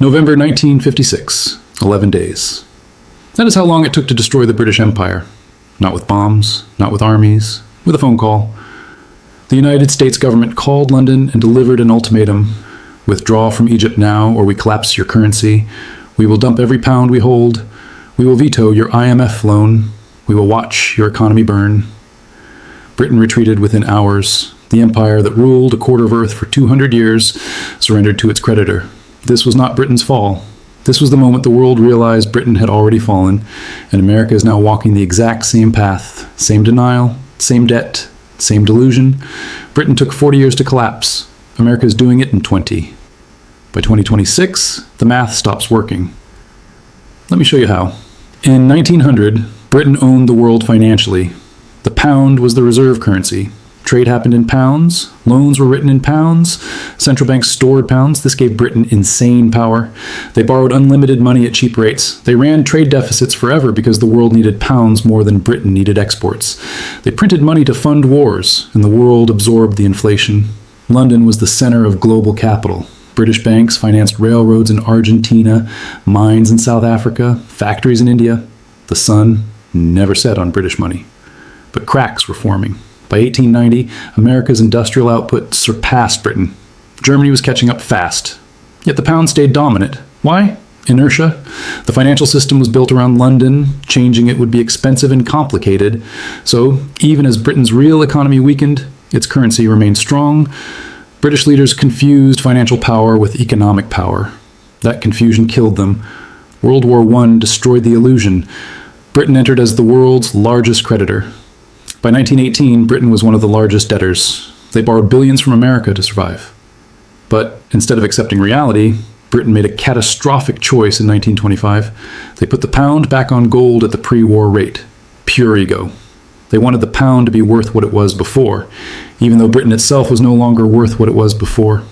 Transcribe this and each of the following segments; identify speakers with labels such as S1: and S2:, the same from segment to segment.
S1: November 1956, 11 days. That is how long it took to destroy the British Empire. Not with bombs, not with armies, with a phone call. The United States government called London and delivered an ultimatum. Withdraw from Egypt now, or we collapse your currency. We will dump every pound we hold. We will veto your IMF loan. We will watch your economy burn. Britain retreated within hours. The empire that ruled a quarter of Earth for 200 years surrendered to its creditor. This was not Britain's fall. This was the moment the world realized Britain had already fallen, and America is now walking the exact same path. Same denial, same debt, same delusion. Britain took 40 years to collapse. America is doing it in 20. By 2026, the math stops working. Let me show you how. In 1900, Britain owned the world financially. The pound was the reserve currency. Trade happened in pounds, loans were written in pounds, central banks stored pounds. This gave Britain insane power. They borrowed unlimited money at cheap rates. They ran trade deficits forever because the world needed pounds more than Britain needed exports. They printed money to fund wars, and the world absorbed the inflation. London was the center of global capital. British banks financed railroads in Argentina, mines in South Africa, factories in India. The sun never set on British money. But cracks were forming. By 1890, America's industrial output surpassed Britain. Germany was catching up fast. Yet the pound stayed dominant. Why? Inertia. The financial system was built around London. Changing it would be expensive and complicated. So, even as Britain's real economy weakened, its currency remained strong. British leaders confused financial power with economic power. That confusion killed them. World War I destroyed the illusion. Britain entered as the world's largest creditor. By 1918, Britain was one of the largest debtors. They borrowed billions from America to survive. But instead of accepting reality, Britain made a catastrophic choice in 1925. They put the pound back on gold at the pre-war rate. Pure ego. They wanted the pound to be worth what it was before, even though Britain itself was no longer worth what it was before.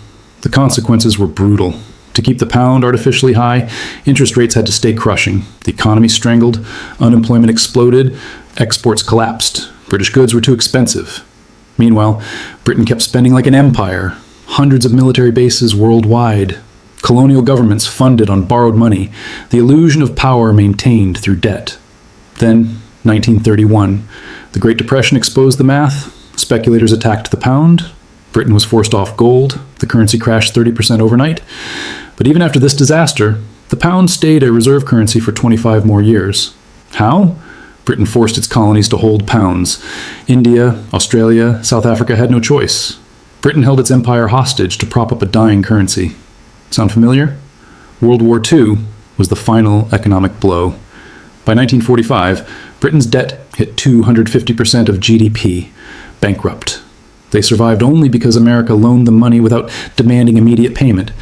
S1: The consequences were brutal. To keep the pound artificially high, interest rates had to stay crushing. The economy strangled, unemployment exploded, exports collapsed. British goods were too expensive. Meanwhile, Britain kept spending like an empire. Hundreds of military bases worldwide. Colonial governments funded on borrowed money. The illusion of power maintained through debt. Then, 1931. The Great Depression exposed the math. Speculators attacked the pound. Britain was forced off gold. The currency crashed 30% overnight. But even after this disaster, the pound stayed a reserve currency for 25 more years. How? Britain forced its colonies to hold pounds. India, Australia, South Africa had no choice. Britain held its empire hostage to prop up a dying currency. Sound familiar? World War II was the final economic blow. By 1945, Britain's debt hit 250% of GDP. Bankrupt. They survived only because America loaned them money without demanding immediate payment.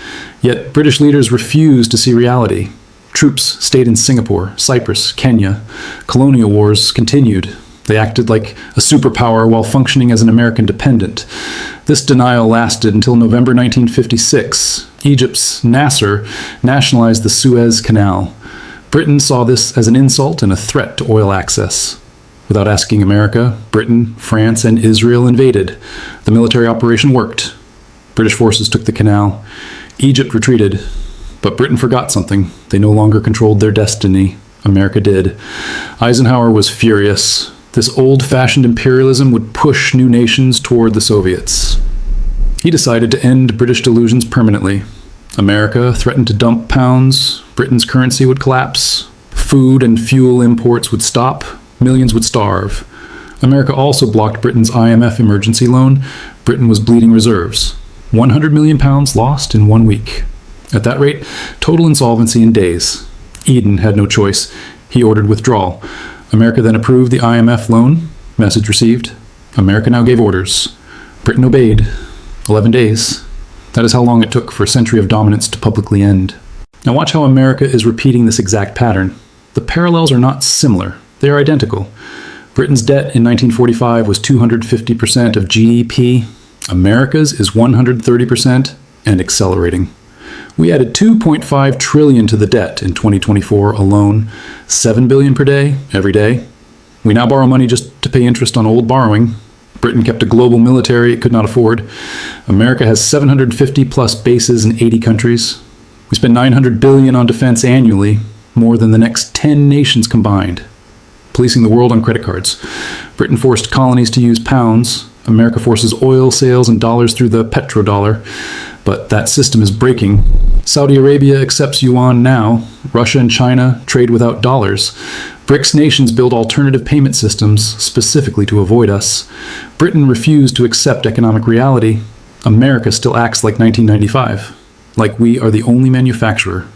S1: Yet British leaders refused to see reality. Troops stayed in Singapore, Cyprus, Kenya. Colonial wars continued. They acted like a superpower while functioning as an American dependent. This denial lasted until November 1956. Egypt's Nasser nationalized the Suez Canal. Britain saw this as an insult and a threat to oil access. Without asking America, Britain, France, and Israel invaded. The military operation worked. British forces took the canal. Egypt retreated. But Britain forgot something. They no longer controlled their destiny. America did. Eisenhower was furious. This old-fashioned imperialism would push new nations toward the Soviets. He decided to end British delusions permanently. America threatened to dump pounds. Britain's currency would collapse. Food and fuel imports would stop. Millions would starve. America also blocked Britain's IMF emergency loan. Britain was bleeding reserves. 100 million pounds lost in 1 week. At that rate, total insolvency in days. Eden had no choice. He ordered withdrawal. America then approved the IMF loan. Message received. America now gave orders. Britain obeyed. 11 days. That is how long it took for a century of dominance to publicly end. Now watch how America is repeating this exact pattern. The parallels are not similar. They are identical. Britain's debt in 1945 was 250% of GDP. America's is 130% and accelerating. We added $2.5 trillion to the debt in 2024 alone, $7 billion per day, every day. We now borrow money just to pay interest on old borrowing. Britain kept a global military it could not afford. America has 750 plus bases in 80 countries. We spend $900 billion on defense annually, more than the next 10 nations combined. Policing the world on credit cards. Britain forced colonies to use pounds. America forces oil sales and dollars through the petrodollar. But that system is breaking. Saudi Arabia accepts yuan now. Russia and China trade without dollars. BRICS nations build alternative payment systems specifically to avoid us. Britain refused to accept economic reality. America still acts like 1995. Like we are the only manufacturer.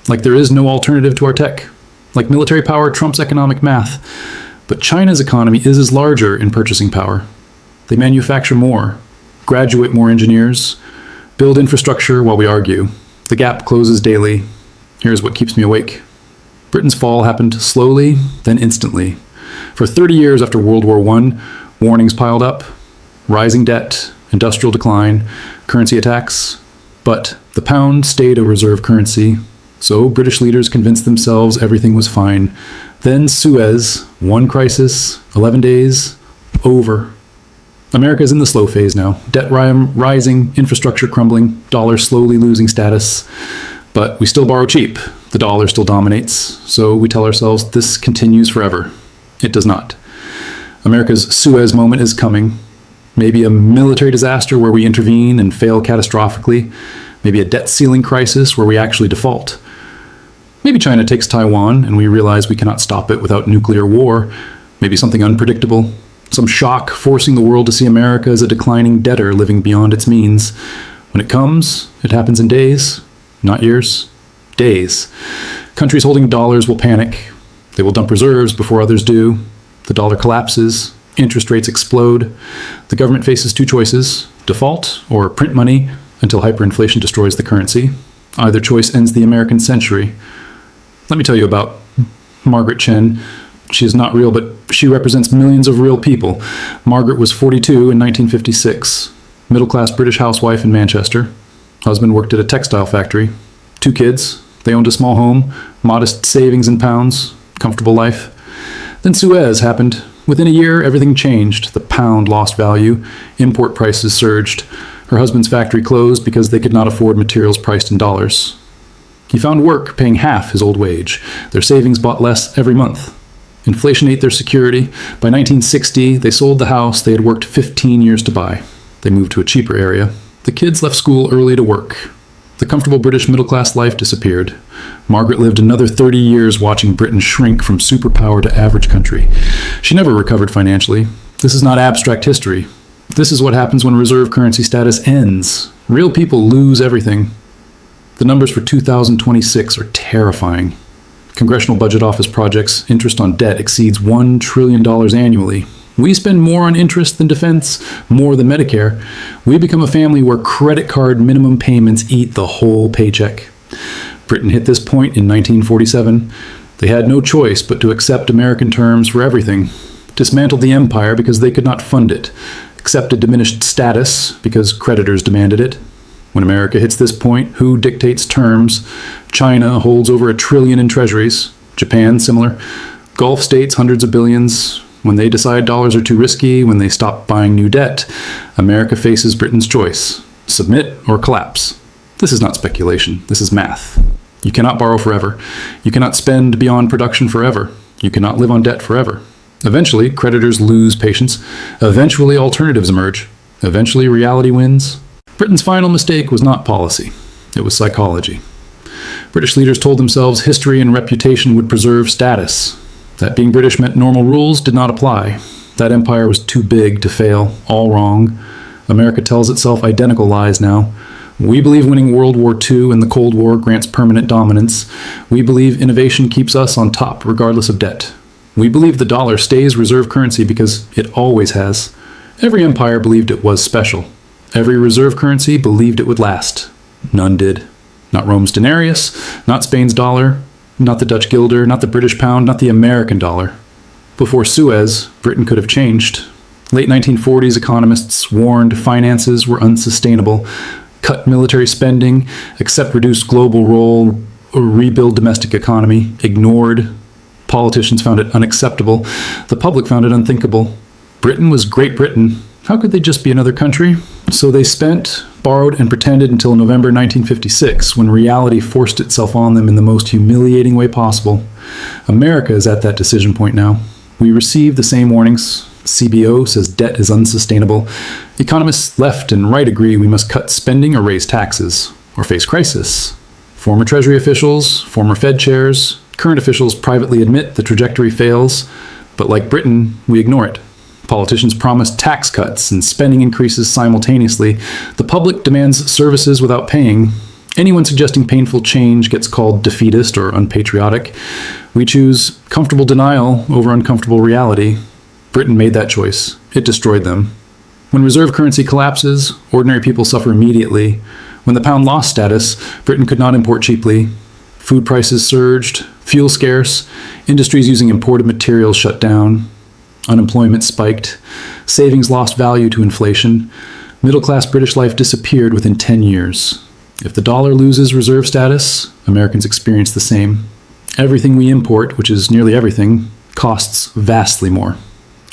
S1: Like there is no alternative to our tech. Like military power trumps economic math. But China's economy is larger in purchasing power. They manufacture more, graduate more engineers, build infrastructure while we argue. The gap closes daily. Here's what keeps me awake. Britain's fall happened slowly, then instantly. For 30 years after World War I, warnings piled up. Rising debt, industrial decline, currency attacks. But the pound stayed a reserve currency, so British leaders convinced themselves everything was fine. Then Suez, one crisis, 11 days, over. America's in the slow phase now. Debt rising, infrastructure crumbling, dollar slowly losing status. But we still borrow cheap. The dollar still dominates. So we tell ourselves this continues forever. It does not. America's Suez moment is coming. Maybe a military disaster where we intervene and fail catastrophically. Maybe a debt ceiling crisis where we actually default. Maybe China takes Taiwan and we realize we cannot stop it without nuclear war. Maybe something unpredictable. Some shock forcing the world to see America as a declining debtor living beyond its means. When it comes, it happens in days, not years. Days. Countries holding dollars will panic. They will dump reserves before others do. The dollar collapses. Interest rates explode. The government faces two choices: default or print money until hyperinflation destroys the currency. Either choice ends the American century. Let me tell you about Margaret Chen. She is not real, but she represents millions of real people. Margaret was 42 in 1956. Middle-class British housewife in Manchester. Husband worked at a textile factory. 2 kids. They owned a small home. Modest savings in pounds. Comfortable life. Then Suez happened. Within a year, everything changed. The pound lost value. Import prices surged. Her husband's factory closed because they could not afford materials priced in dollars. He found work paying half his old wage. Their savings bought less every month. Inflation ate their security. By 1960, they sold the house they had worked 15 years to buy. They moved to a cheaper area. The kids left school early to work. The comfortable British middle-class life disappeared. Margaret lived another 30 years watching Britain shrink from superpower to average country. She never recovered financially. This is not abstract history. This is what happens when reserve currency status ends. Real people lose everything. The numbers for 2026 are terrifying. Congressional Budget Office projects interest on debt exceeds $1 trillion annually. We spend more on interest than defense, more than Medicare. We become a family where credit card minimum payments eat the whole paycheck. Britain hit this point in 1947. They had no choice but to accept American terms for everything. Dismantled the empire because they could not fund it. Accepted diminished status because creditors demanded it. When America hits this point, who dictates terms? China holds over $1 trillion in treasuries. Japan, similar. Gulf states, hundreds of billions. When they decide dollars are too risky, when they stop buying new debt, America faces Britain's choice: submit or collapse. This is not speculation. This is math. You cannot borrow forever. You cannot spend beyond production forever. You cannot live on debt forever. Eventually, creditors lose patience. Eventually, alternatives emerge. Eventually, reality wins. Britain's final mistake was not policy. It was psychology. British leaders told themselves history and reputation would preserve status. That being British meant normal rules did not apply. That empire was too big to fail. All wrong. America tells itself identical lies now. We believe winning World War II and the Cold War grants permanent dominance. We believe innovation keeps us on top regardless of debt. We believe the dollar stays reserve currency because it always has. Every empire believed it was special. Every reserve currency believed it would last. None did. Not Rome's denarius, not Spain's dollar, not the Dutch guilder, not the British pound, not the American dollar. Before Suez, Britain could have changed. Late 1940s economists warned finances were unsustainable. Cut military spending, accept reduced global role, or rebuild domestic economy. Ignored. Politicians found it unacceptable. The public found it unthinkable. Britain was Great Britain. How could they just be another country? So they spent, borrowed and pretended until November 1956, when reality forced itself on them in the most humiliating way possible. America is at that decision point now. We receive the same warnings. CBO says debt is unsustainable. Economists left and right agree we must cut spending or raise taxes, or face crisis. Former Treasury officials, former Fed chairs, current officials privately admit the trajectory fails, but like Britain, we ignore it. Politicians promise tax cuts and spending increases simultaneously. The public demands services without paying. Anyone suggesting painful change gets called defeatist or unpatriotic. We choose comfortable denial over uncomfortable reality. Britain made that choice. It destroyed them. When reserve currency collapses, ordinary people suffer immediately. When the pound lost status, Britain could not import cheaply. Food prices surged, fuel scarce, industries using imported materials shut down. Unemployment spiked, savings lost value to inflation. Middle-class British life disappeared within 10 years. If the dollar loses reserve status, Americans experience the same. Everything we import, which is nearly everything, costs vastly more.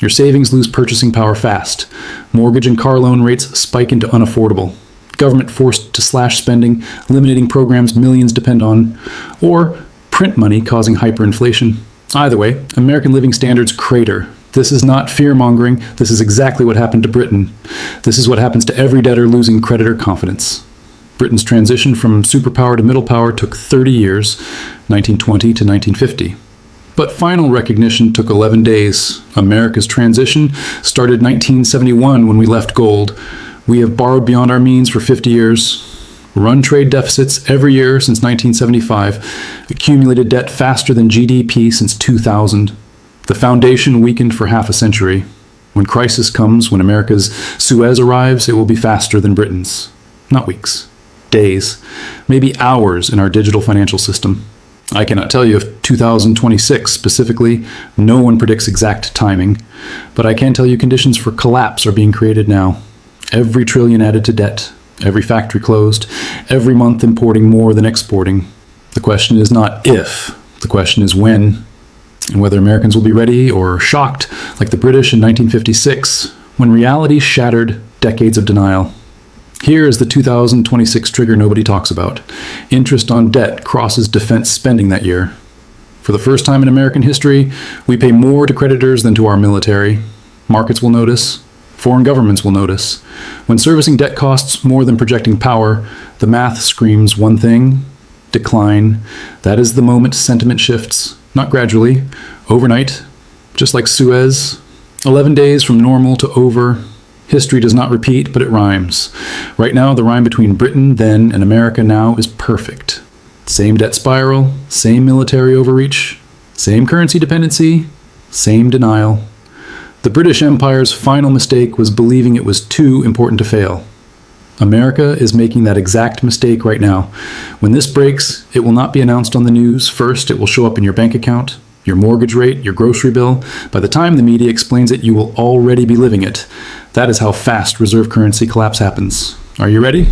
S1: Your savings lose purchasing power fast. Mortgage and car loan rates spike into unaffordable. Government forced to slash spending, eliminating programs millions depend on, or print money causing hyperinflation. Either way, American living standards crater. This is not fear-mongering. This is exactly what happened to Britain. This is what happens to every debtor losing creditor confidence. Britain's transition from superpower to middle power took 30 years, 1920 to 1950. But final recognition took 11 days. America's transition started 1971 when we left gold. We have borrowed beyond our means for 50 years, run trade deficits every year since 1975, accumulated debt faster than GDP since 2000. The foundation weakened for half a century. When crisis comes, when America's Suez arrives, it will be faster than Britain's. Not weeks, days, maybe hours in our digital financial system. I cannot tell you if 2026 specifically, no one predicts exact timing, but I can tell you conditions for collapse are being created now. Every trillion added to debt, every factory closed, every month importing more than exporting. The question is not if, the question is when. And whether Americans will be ready or shocked, like the British in 1956, when reality shattered decades of denial. Here is the 2026 trigger nobody talks about. Interest on debt crosses defense spending that year. For the first time in American history, we pay more to creditors than to our military. Markets will notice. Foreign governments will notice. When servicing debt costs more than projecting power, the math screams one thing: decline. That is the moment sentiment shifts. Not gradually, overnight, just like Suez. 11 days from normal to over. History does not repeat, but it rhymes. Right now, the rhyme between Britain then and America now is perfect. Same debt spiral, same military overreach, same currency dependency, same denial. The British Empire's final mistake was believing it was too important to fail. America is making that exact mistake right now. When this breaks, it will not be announced on the news. First, it will show up in your bank account, your mortgage rate, your grocery bill. By the time the media explains it, you will already be living it. That is how fast reserve currency collapse happens. Are you ready?